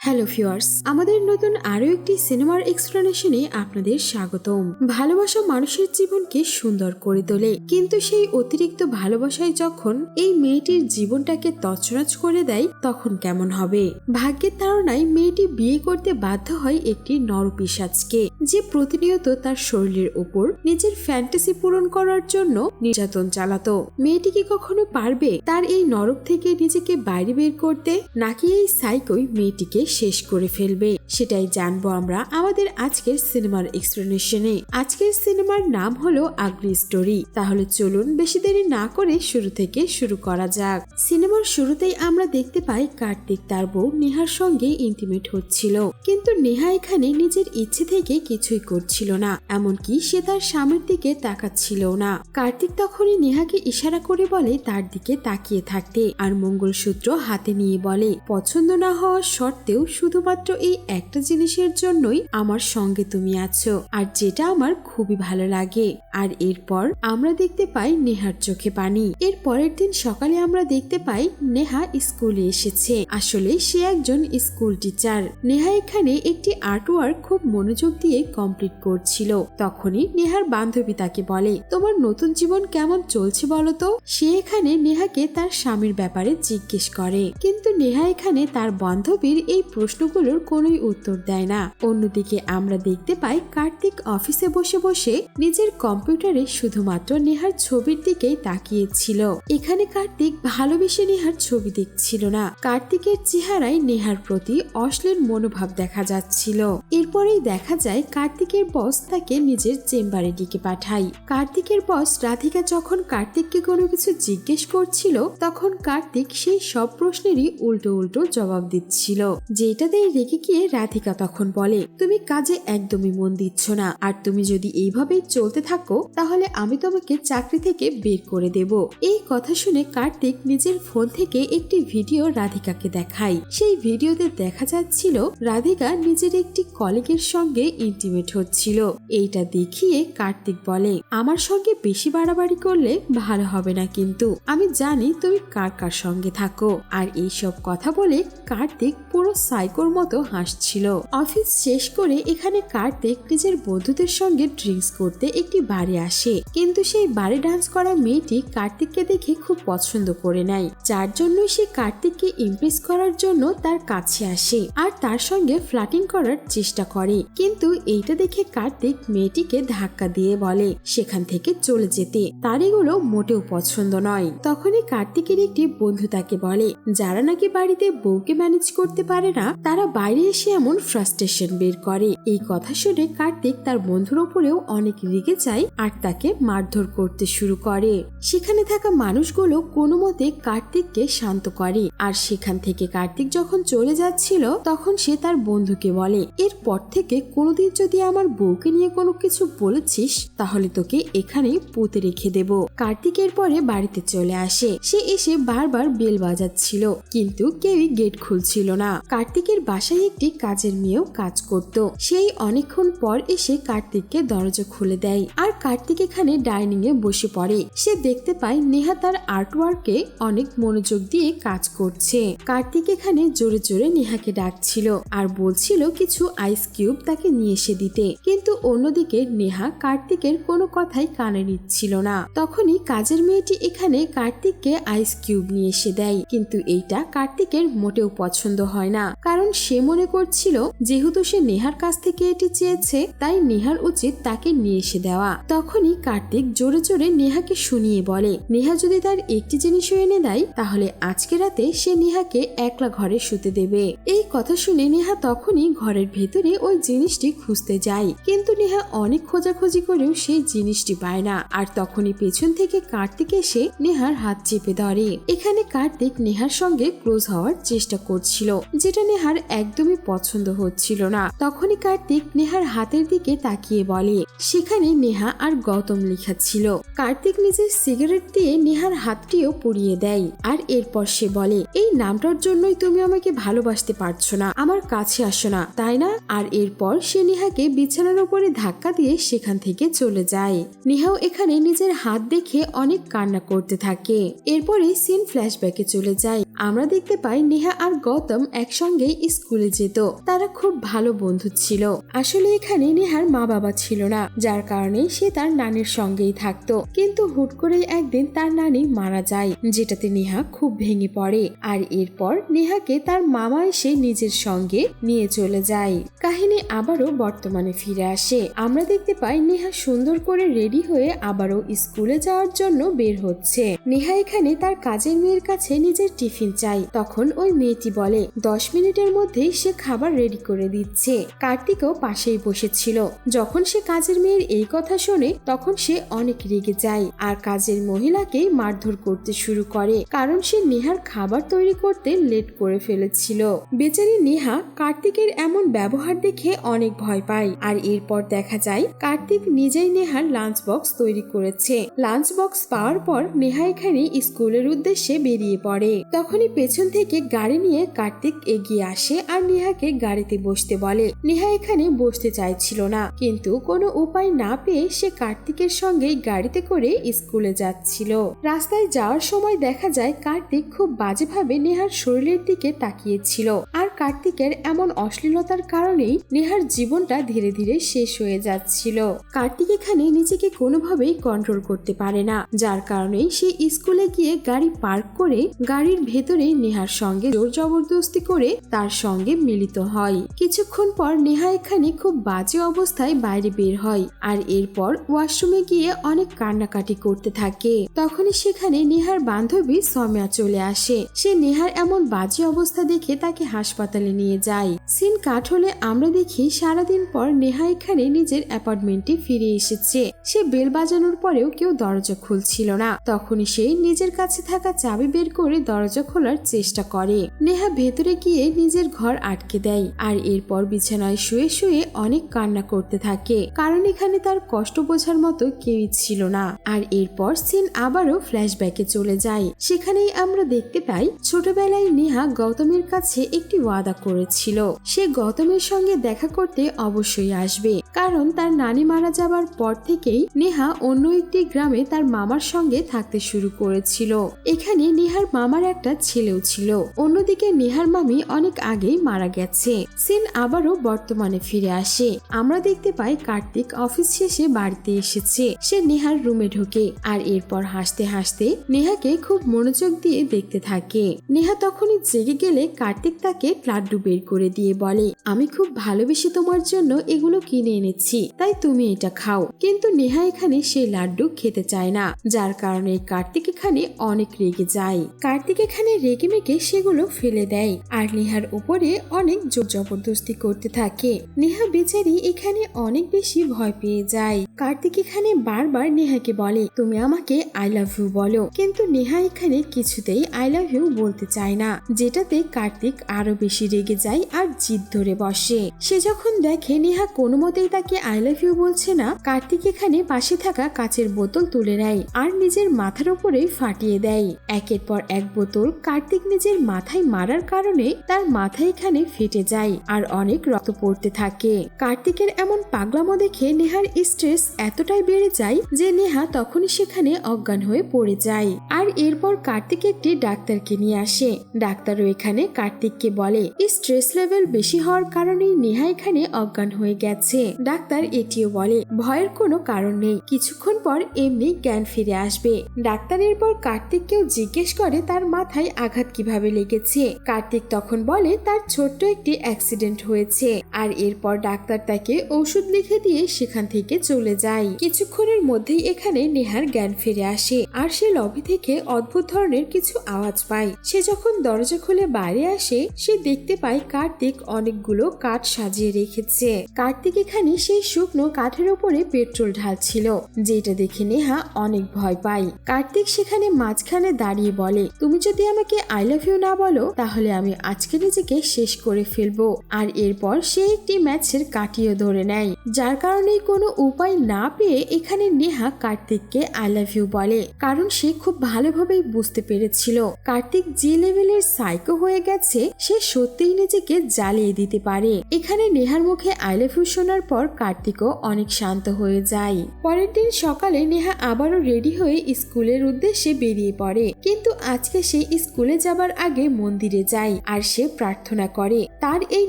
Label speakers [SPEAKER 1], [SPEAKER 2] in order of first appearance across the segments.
[SPEAKER 1] Hello viewers, আমাদের নতুন আরো একটি সিনেমার এক্সপ্লেনেশনে আপনাদের স্বাগতম। ভালোবাসা মানুষের জীবনকে সুন্দর করে তোলে, কিন্তু সেই অতিরিক্ত ভালোবাসায় যখন এই মেয়েটির জীবনটাকে তছনছ করে দেয় তখন কেমন হবে? ভাগ্যের তাড়নায় মেয়েটি বিয়ে করতে বাধ্য হয় একটি নরপিশাচকে, যে প্রতিনিয়ত তার শরীরের উপর নিজের ফ্যান্টাসি পূরণ করার জন্য নির্যাতন চালাতো। মেয়েটি কি কখনো পারবে তার এই নরক থেকে নিজেকে বাইরে বের করতে, নাকি এই সাইকোই মেয়েটিকে শেষ করে ফেলবে? সেটাই জানবো আমরা আমাদের আজকের সিনেমার এক্সপ্লেনেশনে। আজকের সিনেমার নাম হলো আগ্রি স্টোরি। তাহলে চলুন বেশি দেরি না করে শুরু থেকে শুরু করা যাক। সিনেমার শুরুতেই আমরা দেখতে পাই কার্তিক তার বউ নেহার সঙ্গে ইন্টিমেট হচ্ছিল, কিন্তু নেহা এখানে নিজের ইচ্ছে থেকে কিছুই করছিল না, এমনকি সে তার স্বামীর দিকে তাকাচ্ছিল না। কার্তিক তখনই নেহাকে ইশারা করে বলে তার দিকে তাকিয়ে থাকতে, আর মঙ্গলসূত্র হাতে নিয়ে বলে পছন্দ না হওয়া সত্ত্বেও শুধুমাত্র এই একটা জিনিসের জন্যই আমার সঙ্গে তুমি আছো, আর যেটা আমার খুবই ভালো লাগে। আর এরপর আমরা দেখতে পাই নেহার চোখে পানি। এর পরের দিন সকালে আমরা দেখতে পাই নেহা স্কুলে এসেছে। আসলে সে একজন স্কুল টিচার। নেহা এখানে একটি আর্টওয়ার্ক খুব মনোযোগ দিয়ে কমপ্লিট করছিল। তখনই নেহার বান্ধবী তাকে বলে, তোমার নতুন জীবন কেমন চলছে বলো তো? সে এখানে নেহাকে তার স্বামীর ব্যাপারে জিজ্ঞেস করে, কিন্তু নেহা এখানে তার বান্ধবীর এই প্রশ্নগুলোর কোনোই উত্তর দেয় না। অন্যদিকে আমরা দেখতে পাই কার্তিক অফিসে বসে বসে নিজের কম্পিউটারে শুধুমাত্র নেহার ছবির দিকেই তাকিয়েছিল। এখানে কার্তিক ভালোবেসে নেহার ছবি দেখছিল না, কার্তিকের চেহারায় নেহার প্রতি অশ্লীল মনোভাব দেখা যাচ্ছিল। এরপরেই দেখা যায় কার্তিকের বস তাকে নিজের চেম্বারে ডেকে পাঠায়। কার্তিকের বস রাধিকা যখন কার্তিককে কোনো কিছু জিজ্ঞেস করছিল, তখন কার্তিক সেই সব প্রশ্নেরই উল্টো উল্টো জবাব দিচ্ছিল, যেটাতেই রেগে গিয়ে রাধিকা তখন বলে, তুমি কাজে একদমই মন দিচ্ছ না, আর তুমি যদি এইভাবেই চলতে থাকো তাহলে আমি তোমাকে চাকরি থেকে বের করে দেব। এই কথা শুনে কার্তিক নিজের ফোন থেকে একটি ভিডিও রাধিকাকে দেখায়। সেই ভিডিওতে দেখা যাচ্ছিল রাধিকা নিজের একটি কলিগের সঙ্গে ইন্টিমেট হচ্ছিল। এইটা দেখিয়ে কার্তিক বলে, আমার সঙ্গে বেশি বাড়াবাড়ি করলে ভালো হবে না, কিন্তু আমি জানি তুমি কার কার সঙ্গে থাকো। আর এইসব কথা বলে কার্তিক পুরো সাইকোর মতো হাসছিল। অফিস শেষ করে এখানে কার্তিক নিজের বন্ধুদের সঙ্গে ড্রিঙ্কস করতে একটি বারে আসে, কিন্তু সেই বারে ডান্স করা মেয়েটি কার্তিককে দেখে খুব পছন্দ করে নেয়, যার জন্য সে কার্তিককে ইমপ্রেস করার জন্য তার কাছে আসে আর তার সঙ্গে ফ্লার্টিং করার চেষ্টা করে। কিন্তু এইটা দেখে কার্তিক মেয়েটিকে ধাক্কা দিয়ে বলে সেখান থেকে চলে যেতে, তার এগুলো মোটেও পছন্দ নয়। তখনই কার্তিকের একটি বন্ধু তাকে বলে, যারা নাকি বাড়িতে বউকে ম্যানেজ করতে পারে না তারা বাইরে এসে এমন ফ্রাস্ট্রেশন বের করে। এই কথা শুনে কার্তিক তার বন্ধুর উপরেও অনেক রেগে যায় আর তাকে মারধর করতে শুরু করে। সেখানে থাকা মানুষগুলো কোনো মতে কার্তিককে শান্ত করে, আর সেখান থেকে কার্তিক যখন চলে যাচ্ছিল তখন সে তার বন্ধুকে বলে, এরপর থেকে কোনোদিন যদি আমার বউকে নিয়ে কোনো কিছু বলেছিস তাহলে তোকে এখানে পুঁতে রেখে দেব। কার্তিকের পরে বাড়িতে চলে আসে। সে এসে বারবার বেল বাজাচ্ছিল, কিন্তু কেউই গেট খুলছিল না। কার্তিকের বাসায় একটি কাজের মেয়েও কাজ করত। সেই অনেকক্ষণ পর এসে কার্তিককে দরজা খুলে দেয়, আর কার্তিক এখানে ডাইনিং এ বসে পড়ে। সে দেখতে পায় নেহা তার আর্টওয়ার্কে অনেক মনোযোগ দিয়ে কাজ করছে। কার্তিক এখানে জোরে জোরে নেহাকে ডাকছিল আর বলছিল কিছু আইস কিউব তাকে নিয়ে এসে দিতে, কিন্তু অন্যদিকে নেহা কার্তিকের কোনো কথাই কানে নিচ্ছিল না। তখনই কাজের মেয়েটি এখানে কার্তিককে আইস কিউব নিয়ে এসে দেয়, কিন্তু এইটা কার্তিকের মোটেও পছন্দ হয় না, কারণ সে মনে করছিল যেহেতু সে নেহার কাছ থেকে এটি চেয়েছে তাই নেহার উচিত তাকে নিয়ে এসে দেওয়া। তখনই কার্তিক জোরে জোরে নেহাকে শুনিয়ে বলে, নেহা যদি তার একটি জিনিসও এনে দেয় তাহলে আজকে রাতে সে নেহাকে একলা ঘরে শুতে দেবে। এই কথা শুনে নেহা তখনই ঘরের ভেতরে ওই জিনিসটি খুঁজতে যায়, কিন্তু নেহা অনেক খোঁজাখুঁজি করেও সেই জিনিসটি পায় না। আর তখনই পেছন থেকে কার্তিক এসে নেহার হাত চেপে ধরে। এখানে কার্তিক নেহার সঙ্গে ক্লোজ হওয়ার চেষ্টা করছিল, যেটা নেহার একদমই পছন্দ হচ্ছিল না। তখনই কার্তিক নেহার হাতের দিকে তাকিয়ে বলে সেখানে নেহা আর গৌতম লেখা ছিল। কার্তিক নিজের সিগারেট দিয়ে নেহার হাতটিও পুড়িয়ে দেয়, আর এরপর সে বলে, এই নামটার জন্যই তুমি আমাকে ভালোবাসতে পারছো না, আমার কাছে আসো না, তাই না? আর এরপর সে নেহাকে বিছানার উপরে ধাক্কা দিয়ে সেখান থেকে চলে যায়। নেহাও এখানে নিজের হাত দেখে অনেক কান্না করতে থাকে। এরপরে সিন ফ্ল্যাশব্যাকে চলে যায়, আমরা দেখতে পাই নেহা আর গৌতম একসঙ্গে স্কুলে যেত। তারা খুব ভালো বন্ধু ছিল। আসলে এখানে নেহার মা বাবা ছিল না, যার কারণে সে তার নানির সঙ্গেই থাকতো। কিন্তু হুট করে একদিন তার নানি মারা যায়, যেটাতে নেহা খুব ভেঙে পড়ে। আর এরপর নেহাকে তার মামা এসে নিজের সঙ্গে নিয়ে চলে যায়। কাহিনী আবারও বর্তমানে ফিরে আসে। আমরা দেখতে পাই নেহা সুন্দর করে রেডি হয়ে আবারও স্কুলে যাওয়ার জন্য বের হচ্ছে। নেহা এখানে তার কাজের মেয়ের কাছে নিজের টিফিন চাই। তখন ওই মেয়েটি বলে 10 মিনিটের মধ্যেই সে খাবার রেডি করে দিচ্ছে। কার্তিকও পাশেই বসেছিল। যখন সে কাজের মেয়ের এই কথা শোনে তখন সে অনেক রেগে যায় আর কাজের মহিলাকে মারধর করতে শুরু করে, কারণ সে নেহার খাবার তৈরি করতে লেট করে ফেলেছিল। বেচারি নেহা কার্তিকের এমন ব্যবহার দেখে অনেক ভয় পায়। আর এরপর দেখা যায় কার্তিক নিজেই নেহার লাঞ্চ বক্স তৈরি করেছে। লাঞ্চ বক্স পাওয়ার পর নেহা এখানে স্কুলের উদ্দেশ্যে বেরিয়ে পড়ে। তখনই পেছন থেকে গাড়ি নিয়ে কার্তিক এগিয়ে আসে আর নেহাকে গাড়িতে বসতে বলে। নেহা এখানে বসতে চাইছিল না, কিন্তু কোনো উপায় না পেয়ে সে কার্তিকের সঙ্গে গাড়িতে করে স্কুলে যাচ্ছিল। রাস্তায় যাওয়ার সময় দেখা যায় কার্তিক খুব বাজেভাবে নেহার শরীরের দিকে তাকিয়েছিল। আর কার্তিকের এমন অশ্লীলতার কারণেই নেহার জীবনটা ধীরে ধীরে শেষ হয়ে যাচ্ছিল। কার্তিক এখানে নিজেকে কোনোভাবেই কন্ট্রোল করতে পারে না, যার কারণে সে স্কুলে গিয়ে গাড়ি পার্ক করে গাড়ির ভেতরে নেহার সঙ্গে জোর জবরদস্তি করে তার সঙ্গে মিলিত হয়। কিছুক্ষণ পর নেহা এখানে খুব বাজে অবস্থায় বাইরে বের হয় আর এরপর ওয়াশরুমে গিয়ে অনেক কান্নাকাটি করতে থাকে। তখনই সেখানে নেহার বান্ধবী সৌম্যা চলে আসে। সে নেহার এমন বাজে অবস্থা দেখে তাকে হাসপাতালে নিয়ে যায়। সিন কাট হলে আমরা দেখি সারাদিন পর নেহা এখানে নিজের অ্যাপার্টমেন্টে ফিরে এসেছে। সে বেল বাজানোর পরেও কেউ দরজা খুলছিল না। তখনই সে নিজের কাছে থাকা চাবি বের করে দরজা খোলার চেষ্টা করে। নেহা ভেতরে গিয়ে নিজের ঘর আটকে দেয় আর এরপর বিছানায় শুয়ে শুয়ে অনেক কান্না করতে থাকে, কারণ এখানে তার কষ্ট বোঝার মতো কেউই ছিল না। আর এরপর সিন আবারও ফ্ল্যাশব্যাকে চলে যায়। সেখানেই আমরা দেখতে পাই ছোটবেলায় নেহা গৌতমের কাছে একটি ওয়াদা করেছিল। সে গৌতমের সঙ্গে দেখা করতে অবশ্যই আসবে, কারণ তার নানি মারা যাবার পর থেকেই নেহা অন্য একটি গ্রামে তার মামার সঙ্গে থাকতে শুরু করেছিল। এখানে নেহার মামার একটা ছেলেও ছিল। অন্যদিকে নেহার মামি অনেক আগেই মারা গেছে। সিন আবারও বর্তমানে ফিরে আসে। আমরা দেখতে পাই কার্তিক অফিস শেষে বাড়িতে এসেছে। সে নেহার রুমে ঢোকে আর এরপর হাসতে হাসতে নেহাকে খুব মনোযোগ দিয়ে দেখতে থাকে। নেহা তখনই জেগে গেলে কার্তিক তাকে লাড্ডু বের করে দিয়ে বলে, আমি খুব ভালোবেসে তোমার জন্য এগুলো কিনে এনেছি, তাই তুমি এটা খাও। কিন্তু নেহা এখানে সেই লাড্ডু খেতে চায় না, যার কারণে কার্তিক এখানে অনেক রেগে যায়। কার্তিক এখানে রেগে মেগে সেগুলো ফেলে দেয় আর নেহার উপরে অনেক জোর জবরদস্তি করতে থাকে। নেহা বেচারি এখানে অনেক বেশি ভয় পেয়ে যায়। কার্তিক এখানে বারবার নেহাকে বলে, তুমি আমাকে আই লাভ ইউ বলো, কিন্তু নেহা এখানে কিছুতেই আই লাভ ইউ বলতে চায় না, যেটাতে কার্তিক আরো বেশি রেগে যায় আর জিদ ধরে বসে। সে যখন দেখে নেহা কোনো মতেই তাকে আই লাভ ইউ বলছে না, কার্তিক এখানে পাশে থাকা কাচের বোতল তুলে নেয় আর নিজের মাথার উপরে ফাটিয়ে দেয়। একের পর এক বোতল কার্তিক নিজের মাথায় মারার কারণে তার মাথা এখানে ফেটে যায় আর অনেক রক্ত পড়তে থাকে। কার্তিকের এমন পাগলামো দেখে নেহার স্ট্রেস এতটাই বেড়ে যায় যে নেহা তখনই সেখানে অজ্ঞান হয়ে পড়ে যায়। আর এরপর কার্তিক একটি ডাক্তারকে নিয়ে আসে। ডাক্তারও এখানে কার্তিককে বলে স্ট্রেস লেভেল বেশি হওয়ার কারণেই নেহা এখানে অজ্ঞান হয়ে গেছে। ডাক্তার এটিও বলে ভয়ের কোনো কারণ নেই, কিছুক্ষণ পর এমনি জ্ঞান ফিরে আসবে। ডাক্তার এরপর কার্তিককেও জিজ্ঞেস করে তার মাথায় আঘাত কিভাবে লেগেছে। কার্তিক তখন বলে তার ছোট্ট একটি অ্যাক্সিডেন্ট হয়েছে। আর এরপর ডাক্তার তাকে ওষুধ লিখে দিয়ে সেখান থেকে চলে যায়। কিছুক্ষণের মধ্যেই এখানে নেহার জ্ঞান ফিরে আসে আর সে লবি থেকে অদ্ভুত ধরনের কিছু আওয়াজ পায়। সে যখন দরজা খুলে বাইরে আসে সে দেখতে পায় কার্তিক অনেকগুলো কাঠ সাজিয়ে রেখেছে। কার্তিক এখানে সেই শুকনো কাঠের উপরে পেট্রোল ঢালছিল, যেটা দেখে নেহা অনেক ভয় পায়। কার্তিক সেখানে মাঝখানে দাঁড়িয়ে বলে, তুমি যদি আমাকে আই লাভ ইউ না বলো তাহলে আমি আজকে নিজেকে শেষ করে ফেলবো। আর এরপর সে একটি ম্যাচের কাঠিও ধরে নেয়, যার কারণে কোনো উপায় না পেয়ে এখানে নেহা কার্তিককে আই লাভ ইউ বলে, কারণ সে খুব ভালোভাবেই বুঝতে পেরেছিল কার্তিক যে লেভেলের সাইকো হয়ে গেছে সে সত্যিই নিজেকে জ্বালিয়ে দিতে পারে। এখানে নেহার মুখে আই লাভ ইউ শোনার পর পর কার্তিকও অনেক শান্ত হয়ে যায়। পরের দিন সকালে নেহা আবারও রেডি হয়ে স্কুলের উদ্দেশ্যে বেরিয়ে পড়ে, কিন্তু আজকে সে স্কুলে যাবার আগে মন্দিরে যায় আর সে প্রার্থনা করে তার এই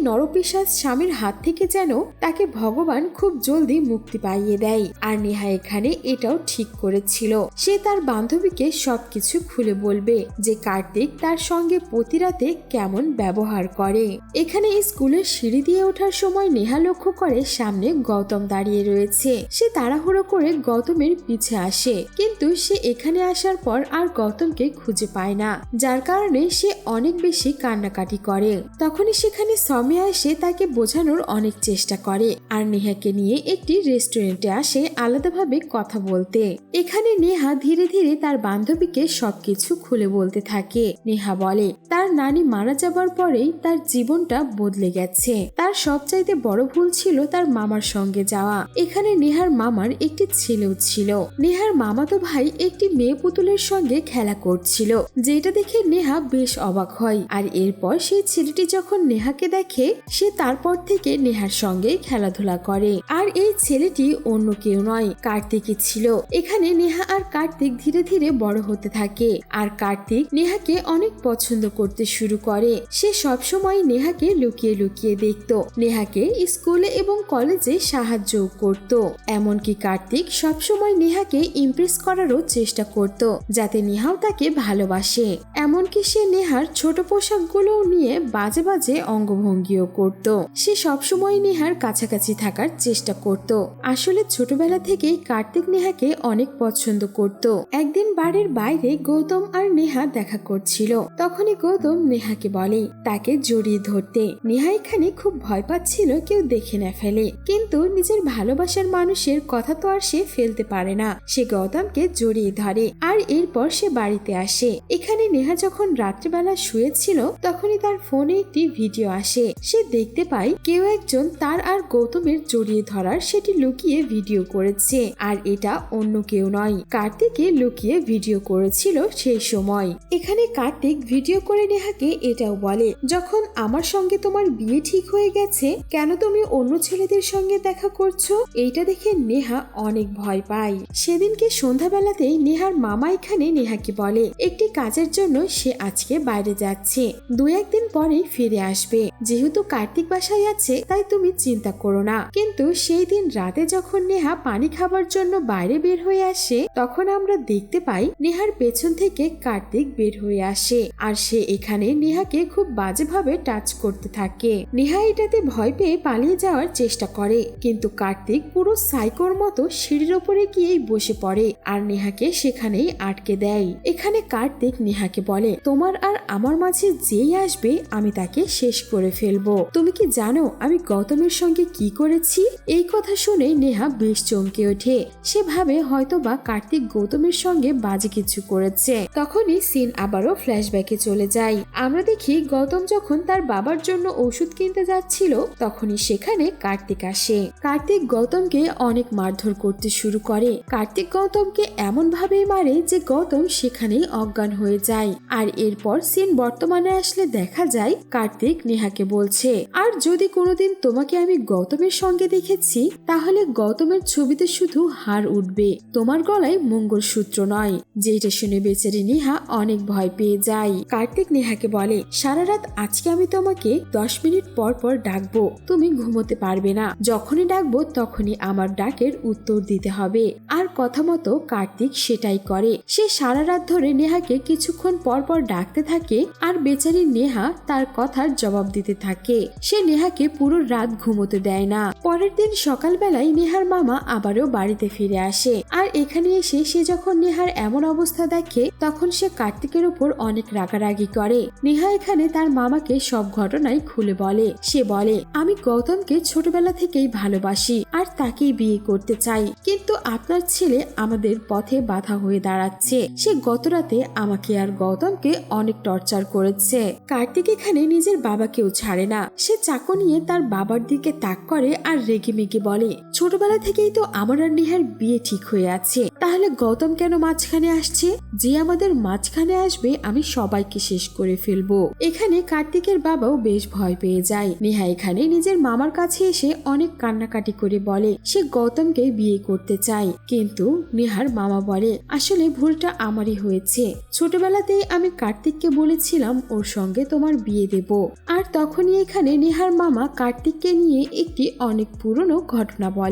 [SPEAKER 1] নরপিশাচ স্বামীর হাত থেকে যেন তাকে ভগবান খুব জলদি মুক্তি পাইয়ে দেয়। আর নেহা এখানে এটাও ঠিক করেছিল সে তার বান্ধবীকে সবকিছু খুলে বলবে যে কার্তিক তার সঙ্গে প্রতি রাতে কেমন ব্যবহার করে। এখানে স্কুলের সিঁড়ি দিয়ে ওঠার সময় নেহা লক্ষ্য করে সামনে গৌতম দাঁড়িয়ে রয়েছে। সে তাড়াহুড়ো করে গৌতমের পিছে আসে, কিন্তু সে এখানে আসার পর আর গৌতমকে খুঁজে পায় না, যার কারণে সে অনেক বেশি কান্নাকাটি করে। তখনই সেখানে সৌম্যা এসে তাকে বোঝানোর অনেক চেষ্টা করে আর নেহাকে নিয়ে একটি রেস্টুরেন্টে আসে আলাদাভাবে কথা বলতে। এখানে নেহা ধীরে ধীরে তার বান্ধবীকে সবকিছু খুলে বলতে থাকে। নেহা বলে তার নানি মারা যাবার পরেই তার জীবনটা বদলে গেছে। তার সবচাইতে বড় ভুল ছিল তার মামার সঙ্গে যাওয়া। এখানে নেহার মামার একটি ছেলেও ছিল। নেহার মামাতো ভাই একটি মেয়ে পুতুলের সঙ্গে খেলা করছিল, যেটা দেখে নেহা বেশ অবাক হয়। আর এরপর সেই ছেলেটি যখন নেহাকে দেখে সে তারপর থেকে নেহার সঙ্গে খেলাধুলা করে। আর এই ছেলেটি অন্য কেউ নয়, কার্তিকই ছিল। এখানে নেহা আর কার্তিক ধীরে ধীরে বড় হতে থাকে আর কার্তিক নেহাকে অনেক পছন্দ করতে শুরু করে। সে সবসময় নেহাকে লুকিয়ে লুকিয়ে দেখত, নেহাকে স্কুলে এবং কলেজে সাহায্য করত। এমনকি কার্তিক সবসময় নেহাকে ইমপ্রেস করারও চেষ্টা করত যাতে নেহাও তাকে ভালোবাসে। এমনকি সে নেহার ছোট পোশাকগুলো নিয়ে বাজে বাজে অঙ্গভঙ্গিও করত। সে সবসময় নেহার কাছাকাছি থাকার চেষ্টা করত। আসলে ছোটবেলা থেকেই কার্তিক নেহাকে অনেক পছন্দ করত। একদিন বাড়ির বাইরে গৌতম আর নেহা দেখা করছিল। তখনই গৌতম নেহাকে বলে তাকে জড়িয়ে ধরতে। নেহা এখানে খুব ভয় পাচ্ছিল কেউ দেখে না ফেলে, কিন্তু নিজের ভালোবাসার মানুষের কথা তো আর সে ফেলতে পারে না। সে গৌতমকে জড়িয়ে ধরে আর এরপর সে বাড়িতে আসে। এখানে নেহা যখন রাত্রিবেলা শুয়েছিল তখনই তার ফোনে একটি ভিডিও আসে। সে দেখতে পায় কেউ একজন তার আর গৌতমের জড়িয়ে ধরার সেটি লুকিয়ে ভিডিও করেছে। আর এটা অন্য কেউ নয়, কার্তিকে লুকিয়ে ভিডিও করেছিল সেই সময়। এখানে কার্তিক ভিডিও করে নেহাকে এটাও বলে যখন আমার সঙ্গে তোমার বিয়ে ঠিক হয়ে গেছে কেন তুমি অন্য ছেলেদের সঙ্গে দেখা করছো। এইটা দেখে নেহা অনেক ভয় পায়। সেদিনকে সন্ধ্যাবেলাতেই নেহার মামা এখানে নেহাকে বলে একটি কাজের জন্য সে আজকে বাইরে যাচ্ছে, 2-1 দিন পরেই ফিরে আসবে। যেহেতু কার্তিক বাসায় আছে তাই তুমি চিন্তা করো না। কিন্তু সেই দিন রাতে যখন নেহা পানি খাবার জন্য বাইরে বের হয়ে আসে তখন আমরা দেখতে পাই নেহার পেছন থেকে কার্তিক বের হয়ে আসে আর সে এখানে নেহাকে খুব বাজেভাবে টাচ করতে থাকে। নেহা এটাতে ভয় পেয়ে পালিয়ে যাওয়ার চেষ্টা করে, কিন্তু কার্তিক পুরো সাইকোর মতো সিঁড়ির ওপরে গিয়েই বসে পড়ে আর নেহাকে সেখানেই আটকে দেয়। এখানে কার্তিক নেহাকে বলে তোমার আর আমার মাঝে যেই আসবে আমি তাকে শেষ করে ফেলবো। তুমি কি জানো আমি গৌতমের সঙ্গে কি করেছি? এই কথা শুনে নেহা বেশ চমকে ওঠে। সে ভাবে হয়তোবা কার্তিক গৌতমের সঙ্গে বাজে কিছু করেছে। তখনই সিন আবারও ফ্ল্যাশব্যাকে চলে যায়। আমরা দেখি গৌতম যখন তার বাবার জন্য ওষুধ কিনতে যাচ্ছিল তখনই সেখানে কার্তিক আসে। কার্তিক গৌতমকে অনেক মারধর করতে শুরু করে। কার্তিক গৌতমকে এমন ভাবেই মারে যে গৌতম সেখানেই অজ্ঞান হয়ে যায়। আর এরপর সিন বর্তমানে আসলে দেখা যায় কার্তিক নেহাকে বলছে আর যদি কোনোদিন তোমাকে আমি গৌতমের সঙ্গে দেখেছি তাহলে গৌতমের ছবিতে শুধু হার উঠবে, তোমার গলায় মঙ্গলসূত্র নয়। যেটা শুনে বেচারি নেহা অনেক ভয় পেয়ে যায়। কার্তিক নেহাকে বলে সারা রাত আজকে আমি তোমাকে 10 মিনিট পর পর ডাকবো, তুমি ঘুমোতে পারবে না। যখনই ডাকবো তখনই আমার ডাকের উত্তর দিতে হবে। আর কথা মতো কার্তিক সেটাই করে। সে সারা রাত ধরে নেহাকে কিছুক্ষণ পর পর ডাকতে থাকে আর বেচারি নেহা তার কথার জবাব দিতে থাকে। সে নেহাকে পুরো রাত ঘুমোতে দেয় না। পরের দিন সকালবেলায় নেহার মামা আবারও বাড়িতে ফিরে আসে আর এখানে এসে সে যখন নেহার এমন অবস্থা দেখে তখন সে কার্তিকের উপর অনেক রাগারাগি করে। নেহা এখানে তার মামাকে সব ঘটনাই খুলে বলে। সে বলে আমি গৌতমকে ছোটবেলা থেকেই ভালোবাসি আর তাকেই বিয়ে করতে চাই, কিন্তু আপনার ছেলে আমাদের পথে বাধা হয়ে দাঁড়াচ্ছে। সে গতরাতে আমাকে আর গৌতমকে অনেক টর্চার করেছে। কার্তিক এখানে নিজের বাবাকেও ছাড়ে না। সে চাকু নিয়ে তার বাবার দিকে তাক করে আর রেগে মেগে বলে ছোটবেলা থেকেই তো আমার আর নেহার বিয়ে ঠিক হয়ে আছে, তাহলে গৌতম কেন মাঝখানে আসছে? যে আমাদের মাঝখানে আসবে আমি সবাইকে শেষ করে ফেলবো। এখানে কার্তিকের বাবাও বেশ ভয় পেয়ে যায়। নেহা এখানে নিজের মামার কাছে এসে অনেক কান্নাকাটি করে বলে সে গৌতমকে বিয়ে করতে চায়, কিন্তু নেহার মামা বলে আসলে ভুলটা আমারই হয়েছে, ছোটবেলাতেই আমি কার্তিককে বলেছিলাম ওর সঙ্গে তোমার বিয়ে দেব। আর তখনই এখানে নেহার মামা কার্তিককে নিয়ে একটি অনেক পুরনো ঘটনা বলে।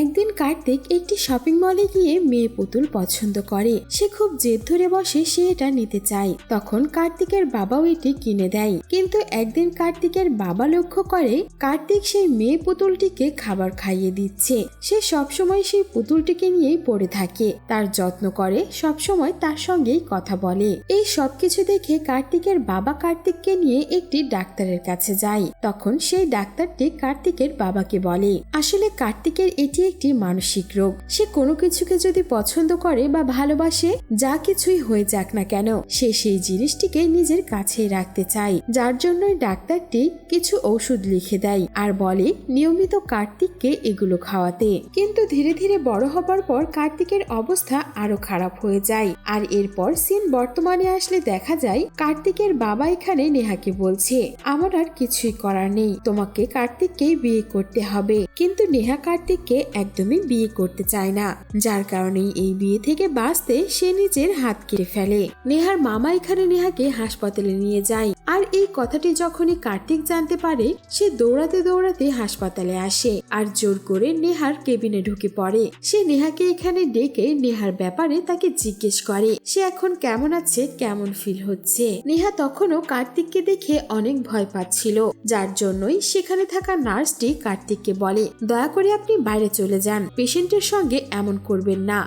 [SPEAKER 1] একদিন কার্তিক একটি শপিং মলে গিয়ে মেয়ে পুতুল পছন্দ করে। সে খুব জেদ ধরে বসে সে এটা নিতে চায়। তখন কার্তিকের বাবাও এটি কিনে দেয়, কিন্তু একদিন কার্তিকের বাবা লক্ষ্য করে কার্তিক সেই মেয়ে পুতুলটিকে খাবার খাইয়ে দিচ্ছে। সে সবসময় সেই পুতুলটিকে নিয়েই পড়ে থাকে, তার যত্ন করে, সবসময় তার সঙ্গেই কথা বলে। এই সবকিছু দেখে কার্তিকের বাবা কার্তিককে নিয়ে একটি ডাক্তারের কাছে যায়। তখন সেই ডাক্তারটি কার্তিকের বাবাকে বলে আসলে কার্তিকের এটি একটি মানসিক রোগ। সে কোনো কিছুকে যদি পছন্দ করে বা ভালোবাসে, যা কিছুই হয়ে যাক না কেন, সে সেই জিনিসটিকে নিজের কাছেই রাখতে চায়। যার জন্যই ডাক্তারটি কিছু ঔষধ লিখে দেয় আর বলে নিয়মিত কার্তিককে এগুলো খাওয়াতে। কিন্তু ধীরে ধীরে বড় হবার পর কার্তিকের অবস্থা আরো খারাপ হয়ে যায়। আর এরপর সিন বর্তমানে আসলে দেখা যায় কার্তিকের বাবা এখানে নেহাকে বলছে আমার আর কিছুই করার নেই, তোমাকে কার্তিককে বিয়ে করতে হবে। কিন্তু নেহা কার্তিককে একদমই বিয়ে করতে চায় না, যার কারণে এই বিয়ে থেকে বাঁচতে সে নিজের হাত কেটে ফেলে। নেহার মামা এখানে নেহাকে হাসপাতালে নিয়ে যায়। আর এই কথাটি যখনই কার্তিক জানতে পারে, সে দৌড়াতে দৌড়াতে হাসপাতালে আসে আর জোর করে নেহার কেবিনে ঢুকে পড়ে। সে নেহাকে এখানে ডেকে নেহার ব্যাপারে তাকে জিজ্ঞেস করে সে এখন কেমন আছে, কেমন ফিল হচ্ছে। নেহা তখনও কার্তিককে দেখে অনেক ভয় পাচ্ছিল, যার জন্যই সেখানে থাকা নার্সটি কার্তিককে বলে দয়া করে আপনি বাইরে চলে যান, পেশেন্টের সঙ্গে এমন করবেন না।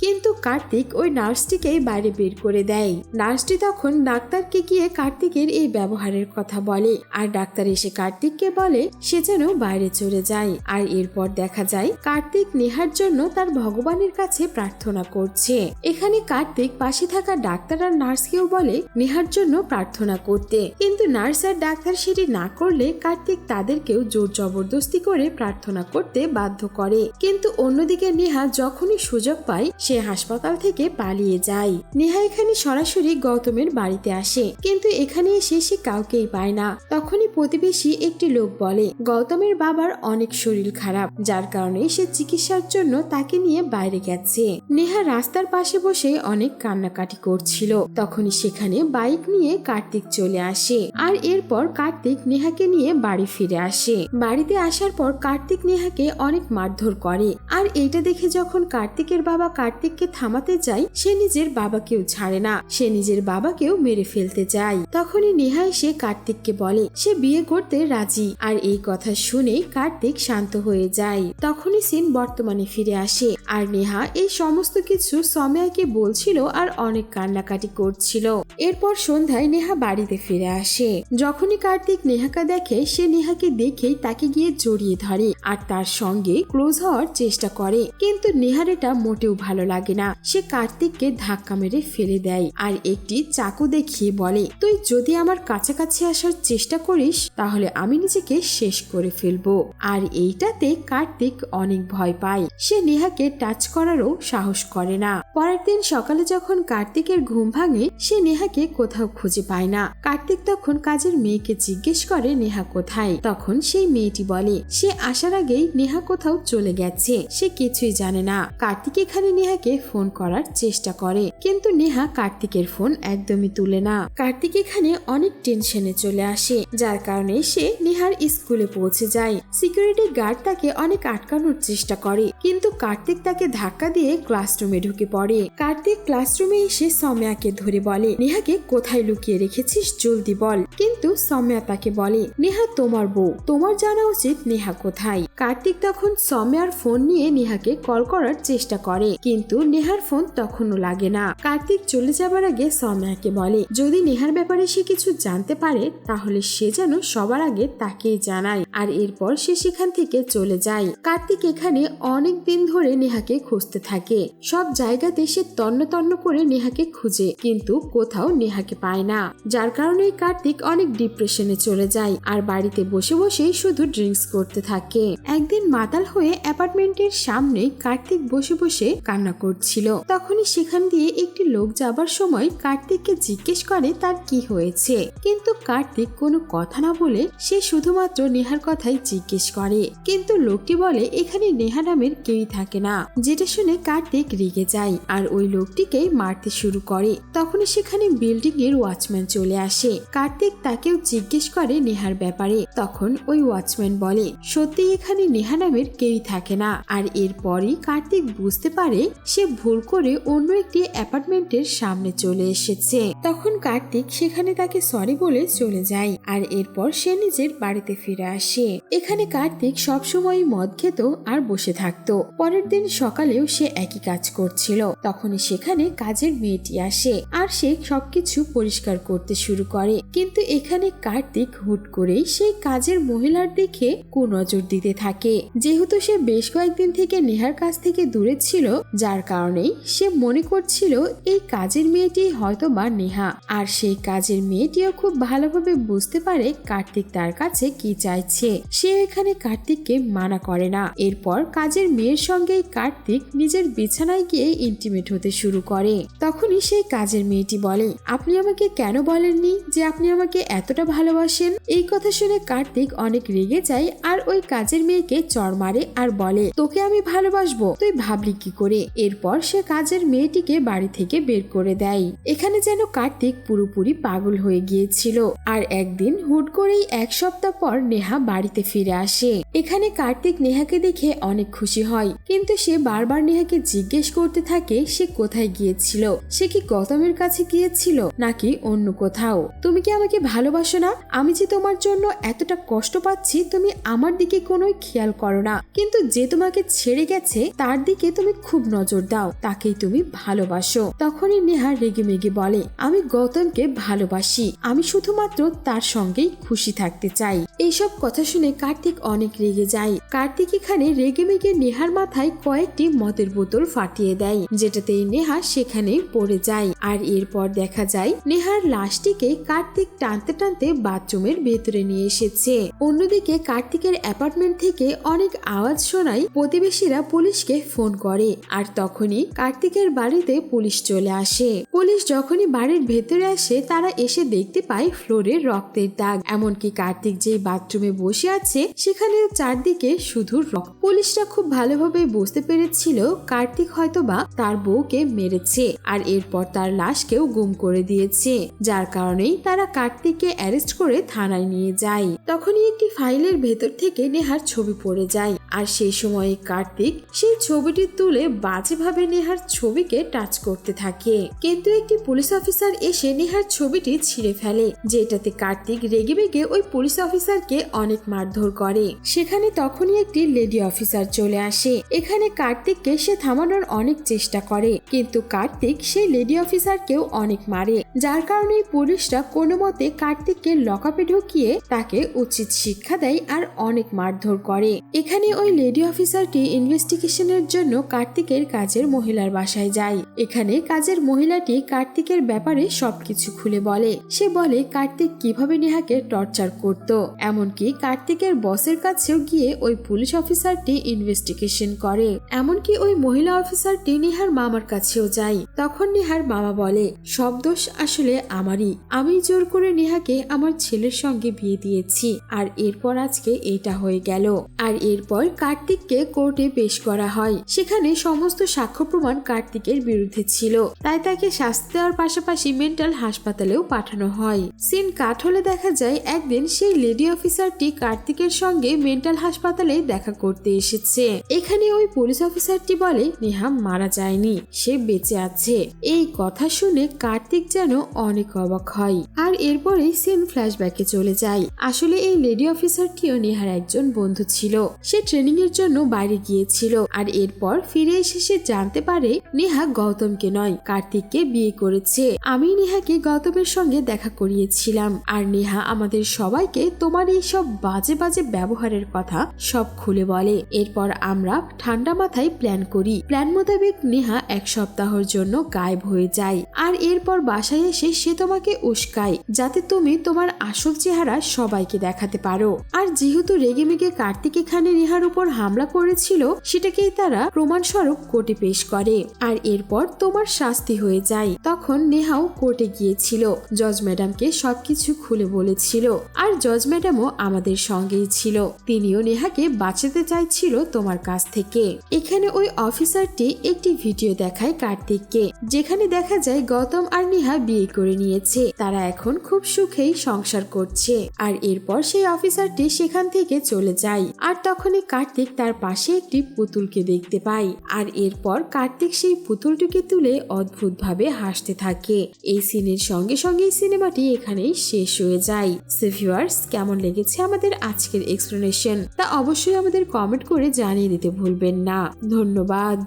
[SPEAKER 1] কিন্তু কার্তিক ওই নার্সটিকে বাইরে বের করে দেয়। নার্সটি তখন ডাক্তারকে গিয়ে কার্তিকের এই ব্যবহারের কথা বলে আর ডাক্তার এসে কার্তিককে বলে সে যেন বাইরে চলে যায়। আর এরপর দেখা যায় কার্তিক নেহার জন্য তার ভগবানের কাছে প্রার্থনা করছে। এখানে কার্তিক পাশে থাকা ডাক্তার আর নার্সকেও বলে নেহার জন্য প্রার্থনা করতে, কিন্তু নার্স আর ডাক্তার সেটি না করলে কার্তিক তাদেরকেও জোর জবরদস্তি করে প্রার্থনা করতে বাধ্য করে। কিন্তু অন্যদিকে নেহা যখনই সুযোগ পায় সে হাসপাতাল থেকে পালিয়ে যায়। নেহা এখানে সরাসরি গৌতমের বাড়িতে আসে, কিন্তু এখানে এসে সে কাউকেই পায় না। তখনই প্রতিবেশী একটি লোক বলে গৌতমের বাবার অনেক শরীর খারাপ, যার কারণে সে চিকিৎসার জন্য তাকে নিয়ে বাইরে গেছে। নেহা রাস্তার পাশে বসে অনেক কান্নাকাটি করছিল। তখনই সেখানে বাইক নিয়ে কার্তিক চলে আসে আর এরপর কার্তিক নেহাকে নিয়ে বাড়ি ফিরে আসে। বাড়িতে আসার পর কার্তিক নেহাকে অনেক মারধর করে। আর এইটা দেখে যখন কার্তিকের বাবা কার্তিককে থামাতে যায়, সে নিজের বাবাকেও ছাড়ে না, সে নিজের বাবাকেও মেরে ফেলতে যায়। তখনই নেহা এসে কার্তিককে বলে সে বিয়ে করতে রাজি। আর এই কথা শুনে কার্তিক শান্ত হয়ে যায়। তখনই সিন বর্তমানে ফিরে আসে আর নেহা এই সমস্ত কিছু সৌম্যাকে বলছিল আর অনেক কান্নাকাটি করছিল। এরপর সন্ধ্যায় নেহা বাড়িতে ফিরে আসে। যখনই কার্তিক নেহাকে দেখে সে নেহাকে দেখেই তাকে গিয়ে জড়িয়ে ধরে আর তার সঙ্গে ক্লোজ হওয়ার চেষ্টা করে, কিন্তু নেহার এটা মোটেও ভালো লাগে না। সে কার্তিককে ধাক্কা মেরে ফেলে দেয় আর একটি চাকু দেখিয়ে বলে তুই যদি আমার কাছাকাছি আসার চেষ্টা করিস তাহলে আমি নিজেকে শেষ করে ফেলবো। আর এইটাতে কার্তিক অনেক ভয় পায়, সে নেহাকে টাচ করারও সাহস করে না। পরের দিন সকালে যখন কার্তিকের ঘুম ভাঙে সে নেহাকে কোথাও খুঁজে পায় না। কার্তিক তখন কাজের মেয়েকে জিজ্ঞেস করে নেহা কোথায়। তখন সেই মেয়েটি বলে সে আসার আগেই নেহা কোথাও চলে গেছে, সে কিছুই জানে না। কার্তিক এখানে নেহাকে ফোন করার চেষ্টা করে, কিন্তু নেহা কার্তিকের ফোন একদমই তুলে না। কার্তিক এখানে অনেক টেনশনে চলে আসে, যার কারণে সে নেহার স্কুলে পৌঁছে যায়। সিকিউরিটি গার্ড তাকে অনেক আটকানোর চেষ্টা করে, কিন্তু কার্তিক তাকে ধাক্কা দিয়ে ক্লাসরুমে ঢুকে পড়ে। কার্তিক ক্লাসরুমে এসে সৌম্যাকে ধরে বলে নেহাকে কোথায় লুকিয়ে রেখেছিস, জলদি বল। কিন্তু সৌম্যা তাকে বলে নেহা তোমার বউ, তোমার জানা উচিত নেহা কোথায়। কার্তিক তখন সৌম্যার ফোন নিয়ে নেহাকে কল করার চেষ্টা করে, কিন্তু নেহার ফোন তখনও লাগে না। কার্তিক চলে যাবার আগে সৌম্যাকে বলে যদি নেহার ব্যাপারে সে কিছু জানতে পারে তাহলে সে যেন সবার আগে তাকেই জানায়। আর এরপর সে সেখান থেকে চলে যায়। কার্তিক এখানে অনেক দিন ধরে নেহাকে খুঁজতে থাকে, সব জায়গাতে সে তন্ন তন্ন করে নেহাকে খুঁজে, কিন্তু কোথাও নেহাকে পায় না। যার কারণে কার্তিক অনেক ডিপ্রেশনে চলে যায় আর বাড়িতে বসে বসে শুধু ড্রিঙ্কস করতে থাকে। একদিন একদিন মাতাল হয়ে অ্যাপার্টমেন্টের সামনে কার্তিক বসে বসে কান্না করছিল। তখনই সেখান দিয়ে একটি লোক যাবার সময় কার্তিককে জিজ্ঞেস করে তার কি হয়েছে, কিন্তু কার্তিক কোনো কথা না বলে সে শুধুমাত্র নেহার কথাই জিজ্ঞেস করে। কিন্তু লোকটি বলে এখানে নেহা নামের কেউই থাকে না, যেটা শুনে কার্তিক রেগে যায় আর ওই লোকটিকে মারতে শুরু করে। তখনই সেখানে বিল্ডিং এর ওয়াচম্যান চলে আসে। কার্তিক তাকেও জিজ্ঞেস করে নেহার ব্যাপারে। তখন ওই ওয়াচম্যান বলে সত্যি এখানে নেহা নামের কেউই থাকে না। আর এরপরই কার্তিক বুঝতে পারে সে ভুল করে অন্য একটি অ্যাপার্টমেন্টের সামনে চলে এসেছে। তখন কার্তিক সেখানে তাকে সরি বলে চলে যায় আর এরপর সে নিজের বাড়িতে ফিরে আসে। এখানে কার্তিক সবসময় মদ খেত আর বসে থাকতো। পরের দিন সকালেও সে একই কাজ করছিল। তখনই সেখানে কাজের মেয়েটি আসে আর সে সবকিছু পরিষ্কার করতে শুরু করে। কিন্তু এখানে কার্তিক হুট করেই সেই কাজের মহিলার দিকে কুনজর দিতে থাকে। যেহেতু সে বেশ কয়েকদিন থেকে নেহার কাছ থেকে দূরে ছিল, যার কারণে সে মনে করছিল এই কাজের মেয়েটি হয়তো বা নেহা। আর সেই কাজের মেয়েটিও খুব ভালোভাবে বুঝতে পারে কার্তিক তার কাছে কি চাইছে। সে এখানে কার্তিককে মানা করে না। এরপর কাজের মেয়ের সঙ্গে কার্তিক নিজের বিছানায় গিয়ে ইন্টিমেট হতে শুরু করে। তখনই সেই কাজের মেয়েটি বলে আপনি আমাকে কেন বলেননি যে আপনি আমাকে এতটা ভালোবাসেন। এই কথা শুনে কার্তিক অনেক রেগে যায় আর ওই কাজের মেয়েকে চড় মারে আর বলে তোকে আমি ভালোবাসবো, তুই ভাবলি কি করে। এরপর সে কাজের মেয়েটিকে বাড়ি থেকে বের করে দেয়। এখানে যেন কার্তিক পুরোপুরি পাগল হয়ে গিয়েছিল। আর একদিন হুট করেই এক সপ্তাহ পর নেহা বাড়িতে ফিরে আসে। এখানে কার্তিক নেহাকে দেখে অনেক খুশি হয়, কিন্তু সে বারবার নেহাকে জিজ্ঞেস করতে থাকে সে কোথায় গিয়েছিল। সে কি গৌতমের কাছে গিয়েছিল নাকি অন্য কোথাও। তুমি কি আমাকে ভালোবাসো না? আমি যে তোমার জন্য এতটা কষ্ট পাচ্ছি তুমি আমার দিকে কোনো খেয়াল করো না, কিন্তু যে তোমাকে ছেড়ে গেছে তার দিকে তুমি খুব নজর দাও, তাকেই তুমি ভালোবাসো। তখনই নেহা রেগে মেগে বলে আমি গৌতমকে ভালোবাসি, আমি শুধুমাত্র তার সঙ্গেই খুশি থাকতে চাই। এইসব কথা শুনে কার্তিক অনেক রেগে যায়। কার্তিক এখানে রেগে মেগে নেহার মাথায় কয়েকটি মদের বোতল ফাটিয়ে দেয়, যেটাতেই নেহা সেখানে পড়ে যায়। আর এরপর দেখা যায় নেহার লাশটিকে কার্তিক টানতে টানতে বাথরুমের ভেতরে নিয়ে এসেছে। অন্যদিকে কার্তিকের অ্যাপার্টমেন্ট থেকে অনেক আওয়াজ শোনায় প্রতিবেশীরা পুলিশকে ফোন করে। আর তখনই কার্তিকের বাড়িতে পুলিশ চলে আসে। পুলিশ যখনই বাড়ির ভেতরে আসে তারা এসে দেখতে পায় ফ্লোরে রক্তের দাগ। এমনকি কার্তিক যেই বাথরুমে বসে আছে সেখানে চারদিকে শুধু রক্ত। পুলিশরা খুব ভালোভাবে বুঝতে পেরেছিল কার্তিক হয়তোবা তার বউকে মেরেছে আর এরপর তার লাশকেও গুম করে দিয়েছে, যার কারণেই তারা কার্তিককে অ্যারেস্ট করে থানায় নিয়ে যায়। তখনই একটি ফাইলের ভেতর থেকে নেহার ছবি পড়ে যায় আর সেই সময় কার্তিক সেই ছবিটি তুলে বাজেভাবে নেহার ছবিকে টাচ করতে থাকে। কিন্তু একটি পুলিশ অফিসার এসে নেহার ছবিটি ছিঁড়ে ফেলে, যেটাতে কার্তিক রেগে বেগে ওই পুলিশ অফিসারকে অনেক মারধর করে। সেখানে তখনই একটি লেডি অফিসার চলে আসে। এখানে কার্তিককে সে থামানোর অনেক চেষ্টা করে, কিন্তু কার্তিক সেই লেডি অফিসারকেও অনেক মারে, যার কারণে পুলিশরা কোনো মতে কার্তিককে লকআপে ঢুকিয়ে তাকে উচিত শিক্ষা দেয় আর অনেক মারধর করে। এখানে ওই লেডি অফিসারটি ইনভেস্টিগেশনের জন্য কার্তিকের কাজের মহিলার বাসায় যায়। এখানে কাজের মহিলাটি কার্তিকের ব্যাপারে সবকিছু খুলে বলে। সে বলে কার্তিক কিভাবে নেহাকে টর্চার করত, এমনকি কার্তিকের বসের কাছেও গিয়ে ওই পুলিশ অফিসারটি ইনভেস্টিগেশন করে। এমনকি ওই মহিলা অফিসারটি নেহার মামার কাছেও যায়। তখন নেহার মামা বলে সব দোষ আসলে আমারই, আমি জোর করে নেহাকে আমার ছেলের সঙ্গে বিয়ে দিয়েছি আর এরপর আজকে এটা হয়ে গেল। আর এরপর কার্তিককে কোর্টে পেশ করা হয়। সেখানে সমস্ত সাক্ষ্য প্রমাণ কার্তিকের বিরুদ্ধে ছিল, তাই তাকে শাস্তি দেওয়ার পাশাপাশি মেন্টাল হাসপাতালেও পাঠানো হয়। সিন কাট হলে দেখা যায় একদিন সেই লেডি অফিসারটি কার্তিকের সঙ্গে মেন্টাল হাসপাতালে দেখা করতে এসেছে। এখানে ওই পুলিশ অফিসারটি বলে নেহা মারা যায়নি, সে বেঁচে আছে। এই কথা শুনে কার্তিক যেন অনেক অবাক হয়। আর এরপরে সিন ফ্ল্যাশব্যাকে চলে যায়। আসলে এই লেডি অফিসারটিও নেহার একজন বন্ধু ছিল। সে ট্রেনিং এর জন্য বাইরে গিয়েছিল আর এরপর ফিরে এসে সে জানতে পারে নেহা গৌতমকে নয় কার্তিককে বিয়ে করেছে। আমি নেহাকে গৌতমের সঙ্গে দেখা করিয়েছিলাম আর নেহা আমাদের সবাইকে তোমার এই সব বাজে বাজে ব্যবহারের কথা সব খুলে বলে। এরপর আমরা ঠান্ডা মাথায় প্ল্যান করি। প্ল্যান মোতাবেক নেহা এক সপ্তাহের জন্য গায়েব হয়ে যায় আর এরপর বাসায় বাসায় এসে সে তোমাকে উস্কায় যাতে তুমি তোমার আসল চেহারা সবাইকে দেখাতে পারো। আর যেহেতু রেগেমেগে কার্তিক এখানে নেহার উপর হামলা করেছিল, সেটাকেই তারা প্রমাণস্বরূপ কোর্টে পেশ করে। আর এরপর তোমার শাস্তি হয়ে যায়। তখন নেহাও কোর্টে গিয়েছিল, জজ ম্যাডামকে সবকিছু খুলে বলেছিল। আর জজ ম্যাডামও আমাদের সঙ্গেই ছিল, তিনিও নেহাকে বাঁচাতে চাইছিল তোমার কাছ থেকে। এখানে ওই অফিসারটি একটি ভিডিও দেখায় কার্তিককে, যেখানে দেখা যায় গৌতম আর নেহা বিয়ে করে নিয়েছে, তারা এখন খুব সুখেই সংসার করছে। আর এরপর সেই অফিসারটি সেখান থেকে চলে যায়। আর তখনই কার্তিক তার পাশে একটি পুতুলকে দেখতে পায়। আর এরপর কার্তিক সেই পুতুলটিকে তুলে অদ্ভুতভাবে হাসতে থাকে। এই সিনের সঙ্গে সঙ্গে সিনেমাটি এখানেই শেষ হয়ে যায়। সো ভিউয়ার্স, কেমন লেগেছে আমাদের আজকের এক্সপ্লেনেশন তা অবশ্যই আমাদের কমেন্ট করে জানিয়ে দিতে ভুলবেন না। ধন্যবাদ।